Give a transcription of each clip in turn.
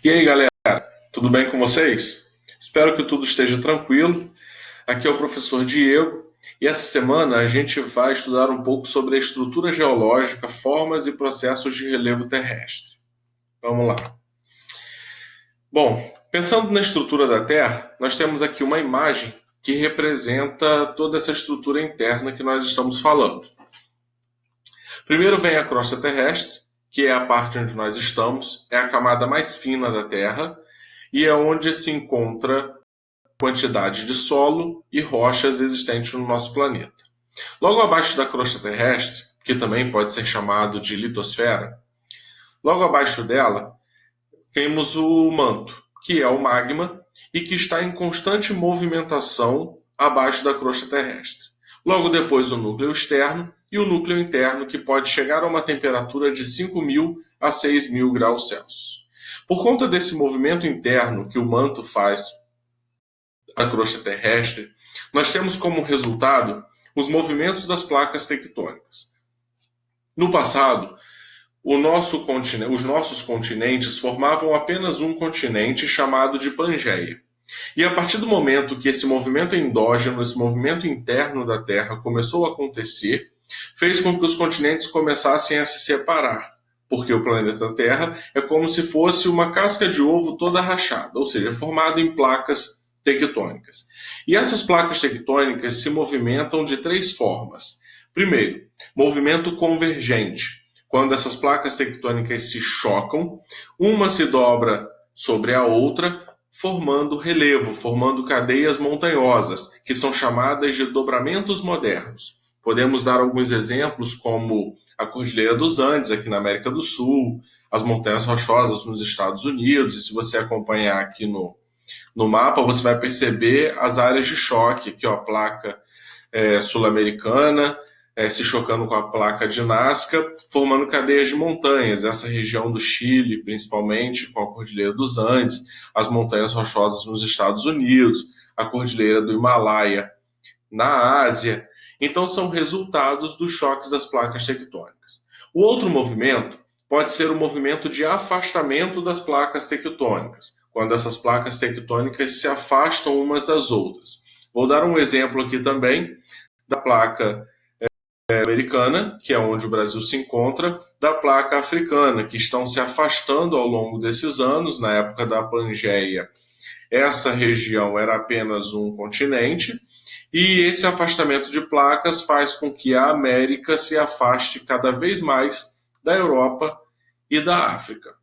E aí, galera, tudo bem com vocês? Espero que tudo esteja tranquilo. Aqui é o professor Diego e essa semana a gente vai estudar um pouco sobre a estrutura geológica, formas e processos de relevo terrestre. Vamos lá. Bom, pensando na estrutura da Terra, nós temos aqui uma imagem que representa toda essa estrutura interna que nós estamos falando. Primeiro vem a crosta terrestre, que é a parte onde nós estamos, é a camada mais fina da Terra e é onde se encontra quantidade de solo e rochas existentes no nosso planeta. Logo abaixo da crosta terrestre, que também pode ser chamado de litosfera, logo abaixo dela temos o manto, que é o magma e que está em constante movimentação abaixo da crosta terrestre. Logo depois o núcleo externo e o núcleo interno, que pode chegar a uma temperatura de 5.000 a 6.000 graus Celsius. Por conta desse movimento interno que o manto faz à crosta terrestre, nós temos como resultado os movimentos das placas tectônicas. No passado, os nossos continentes formavam apenas um continente chamado de Pangeia. E a partir do momento que esse movimento endógeno, esse movimento interno da Terra começou a acontecer, fez com que os continentes começassem a se separar, porque o planeta Terra é como se fosse uma casca de ovo toda rachada, ou seja, formada em placas tectônicas. E essas placas tectônicas se movimentam de três formas. Primeiro, movimento convergente, quando essas placas tectônicas se chocam, uma se dobra sobre a outra, formando relevo, formando cadeias montanhosas, que são chamadas de dobramentos modernos. Podemos dar alguns exemplos, como a Cordilheira dos Andes, aqui na América do Sul, as Montanhas Rochosas nos Estados Unidos, e se você acompanhar aqui no mapa, você vai perceber as áreas de choque, aqui ó, a placa sul-americana, se chocando com a placa de Nazca, formando cadeias de montanhas, essa região do Chile, principalmente, com a Cordilheira dos Andes, as Montanhas Rochosas nos Estados Unidos, a Cordilheira do Himalaia na Ásia. Então, são resultados dos choques das placas tectônicas. O outro movimento pode ser o movimento de afastamento das placas tectônicas, quando essas placas tectônicas se afastam umas das outras. Vou dar um exemplo aqui também da placa americana, que é onde o Brasil se encontra, da placa africana, que estão se afastando ao longo desses anos. Na época da Pangeia, essa região era apenas um continente, e esse afastamento de placas faz com que a América se afaste cada vez mais da Europa e da África,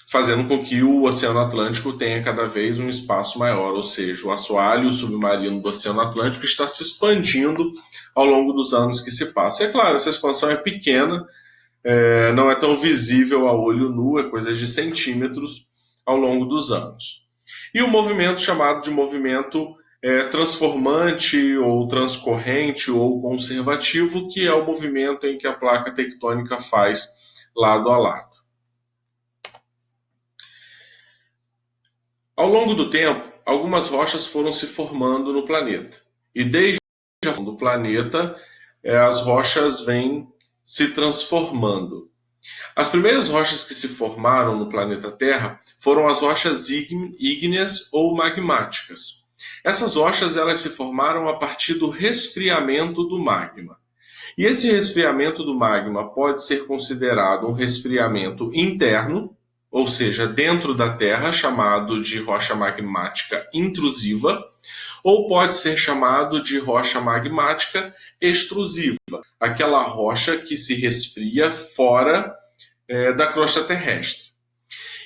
fazendo com que o Oceano Atlântico tenha cada vez um espaço maior, ou seja, o assoalho submarino do Oceano Atlântico está se expandindo ao longo dos anos que se passam. É claro, essa expansão é pequena, não é tão visível a olho nu, é coisa de centímetros ao longo dos anos. E o movimento chamado de movimento transformante ou transcorrente ou conservativo, que é o movimento em que a placa tectônica faz lado a lado. Ao longo do tempo, algumas rochas foram se formando no planeta. E desde a formação do planeta, as rochas vêm se transformando. As primeiras rochas que se formaram no planeta Terra foram as rochas ígneas ou magmáticas. Essas rochas elas se formaram a partir do resfriamento do magma. E esse resfriamento do magma pode ser considerado um resfriamento interno, ou seja, dentro da Terra, chamado de rocha magmática intrusiva, ou pode ser chamado de rocha magmática extrusiva, aquela rocha que se resfria fora da crosta terrestre.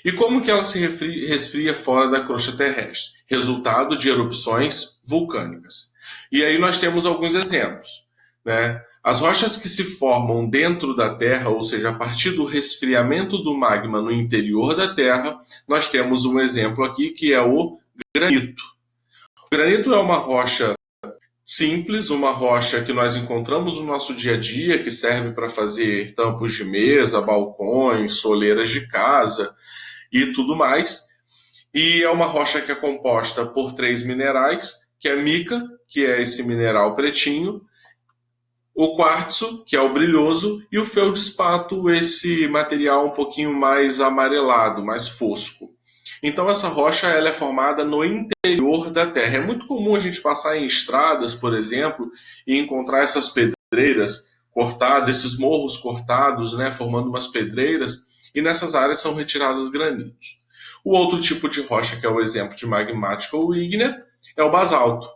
E como que ela se resfria fora da crosta terrestre? Resultado de erupções vulcânicas. E aí nós temos alguns exemplos, né? As rochas que se formam dentro da Terra, ou seja, a partir do resfriamento do magma no interior da Terra, nós temos um exemplo aqui que é o granito. O granito é uma rocha simples, uma rocha que nós encontramos no nosso dia a dia, que serve para fazer tampos de mesa, balcões, soleiras de casa e tudo mais. E é uma rocha que é composta por três minerais, que é mica, que é esse mineral pretinho, o quartzo, que é o brilhoso, e o feldspato, esse material um pouquinho mais amarelado, mais fosco. Então essa rocha ela é formada no interior da Terra. É muito comum a gente passar em estradas, por exemplo, e encontrar essas pedreiras cortadas, esses morros cortados, né, formando umas pedreiras, e nessas áreas são retirados granitos. O outro tipo de rocha, que é o exemplo de magmática ou ígnea, é o basalto,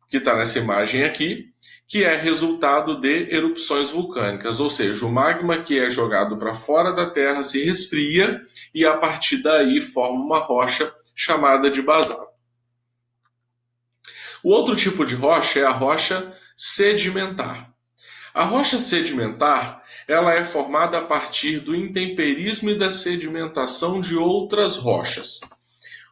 que está nessa imagem aqui, que é resultado de erupções vulcânicas, ou seja, o magma que é jogado para fora da Terra se resfria e a partir daí forma uma rocha chamada de basalto. O outro tipo de rocha é a rocha sedimentar. A rocha sedimentar ela é formada a partir do intemperismo e da sedimentação de outras rochas.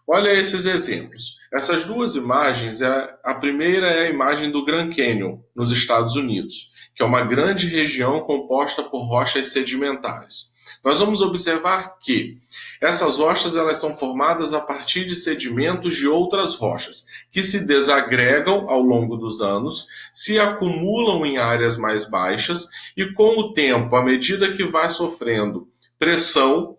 Olha esses exemplos. Essas duas imagens, a primeira é a imagem do Grand Canyon, nos Estados Unidos, que é uma grande região composta por rochas sedimentares. Nós vamos observar que essas rochas elas são formadas a partir de sedimentos de outras rochas, que se desagregam ao longo dos anos, se acumulam em áreas mais baixas e, com o tempo, à medida que vai sofrendo pressão,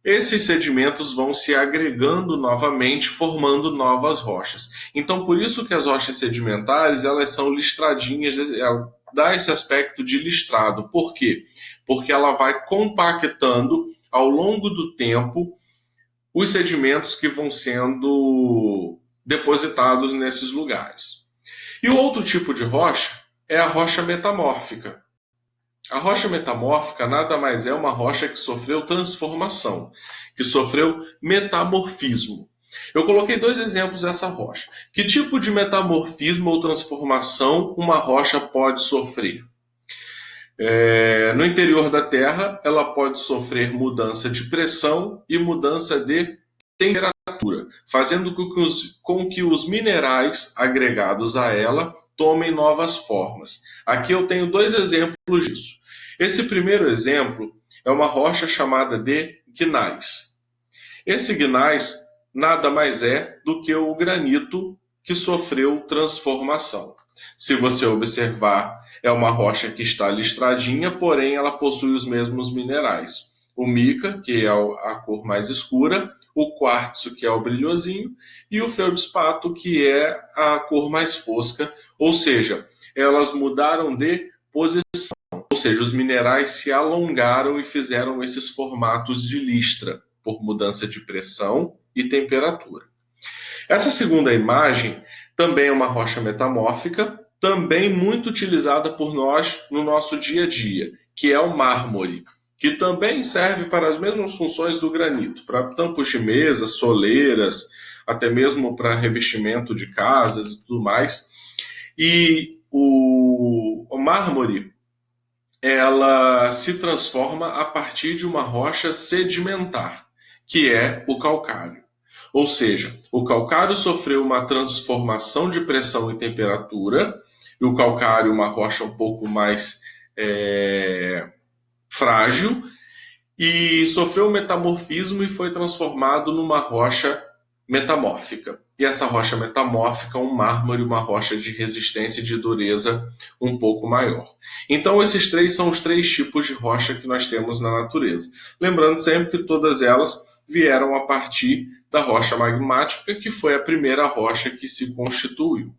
esses sedimentos vão se agregando novamente, formando novas rochas. Então, por isso que as rochas sedimentares, elas são listradinhas, ela dá esse aspecto de listrado. Por quê? Porque ela vai compactando ao longo do tempo os sedimentos que vão sendo depositados nesses lugares. E o outro tipo de rocha é a rocha metamórfica. A rocha metamórfica nada mais é uma rocha que sofreu transformação, que sofreu metamorfismo. Eu coloquei dois exemplos dessa rocha. Que tipo de metamorfismo ou transformação uma rocha pode sofrer? No interior da Terra, ela pode sofrer mudança de pressão e mudança de temperatura, fazendo com que os minerais agregados a ela tomem novas formas. Aqui eu tenho dois exemplos disso. Esse primeiro exemplo é uma rocha chamada de gneiss. Esse gneiss nada mais é do que o granito que sofreu transformação. Se você observar, é uma rocha que está listradinha, porém ela possui os mesmos minerais. O mica, que é a cor mais escura, o quartzo, que é o brilhosinho, e o feldspato, que é a cor mais fosca, ou seja, elas mudaram de posição, ou seja, os minerais se alongaram e fizeram esses formatos de listra, por mudança de pressão e temperatura. Essa segunda imagem também é uma rocha metamórfica, também muito utilizada por nós no nosso dia a dia, que é o mármore, que também serve para as mesmas funções do granito, para tampos de mesa, soleiras, até mesmo para revestimento de casas e tudo mais. E o mármore, ela se transforma a partir de uma rocha sedimentar, que é o calcário. Ou seja, o calcário sofreu uma transformação de pressão e temperatura, e o calcário, uma rocha um pouco mais frágil, e sofreu um metamorfismo e foi transformado numa rocha metamórfica. E essa rocha metamórfica, um mármore, uma rocha de resistência e de dureza um pouco maior. Então, esses três são os três tipos de rocha que nós temos na natureza. Lembrando sempre que todas elas vieram a partir da rocha magmática, que foi a primeira rocha que se constituiu.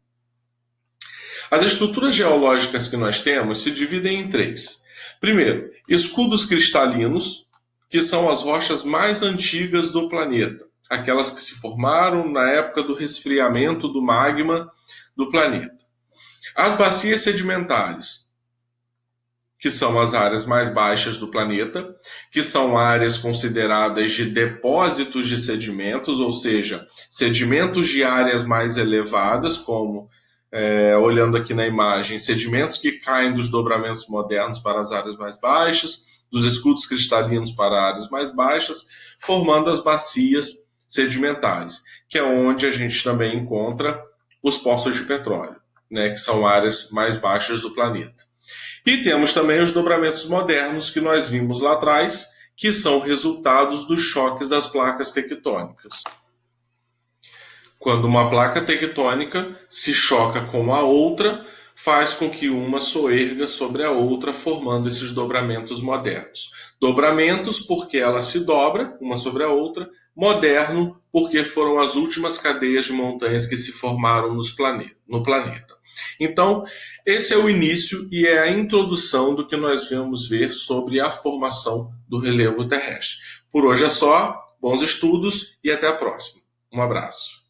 As estruturas geológicas que nós temos se dividem em três. Primeiro, escudos cristalinos, que são as rochas mais antigas do planeta, aquelas que se formaram na época do resfriamento do magma do planeta. As bacias sedimentares, que são as áreas mais baixas do planeta, que são áreas consideradas de depósitos de sedimentos, ou seja, sedimentos de áreas mais elevadas, como, olhando aqui na imagem, sedimentos que caem dos dobramentos modernos para as áreas mais baixas, dos escudos cristalinos para áreas mais baixas, formando as bacias sedimentares, que é onde a gente também encontra os poços de petróleo, né, que são áreas mais baixas do planeta. E temos também os dobramentos modernos que nós vimos lá atrás, que são resultados dos choques das placas tectônicas. Quando uma placa tectônica se choca com a outra, faz com que uma soerga sobre a outra, formando esses dobramentos modernos. Dobramentos porque ela se dobra uma sobre a outra, moderno porque foram as últimas cadeias de montanhas que se formaram no planeta. Então, esse é o início e é a introdução do que nós vamos ver sobre a formação do relevo terrestre. Por hoje é só, bons estudos e até a próxima. Um abraço.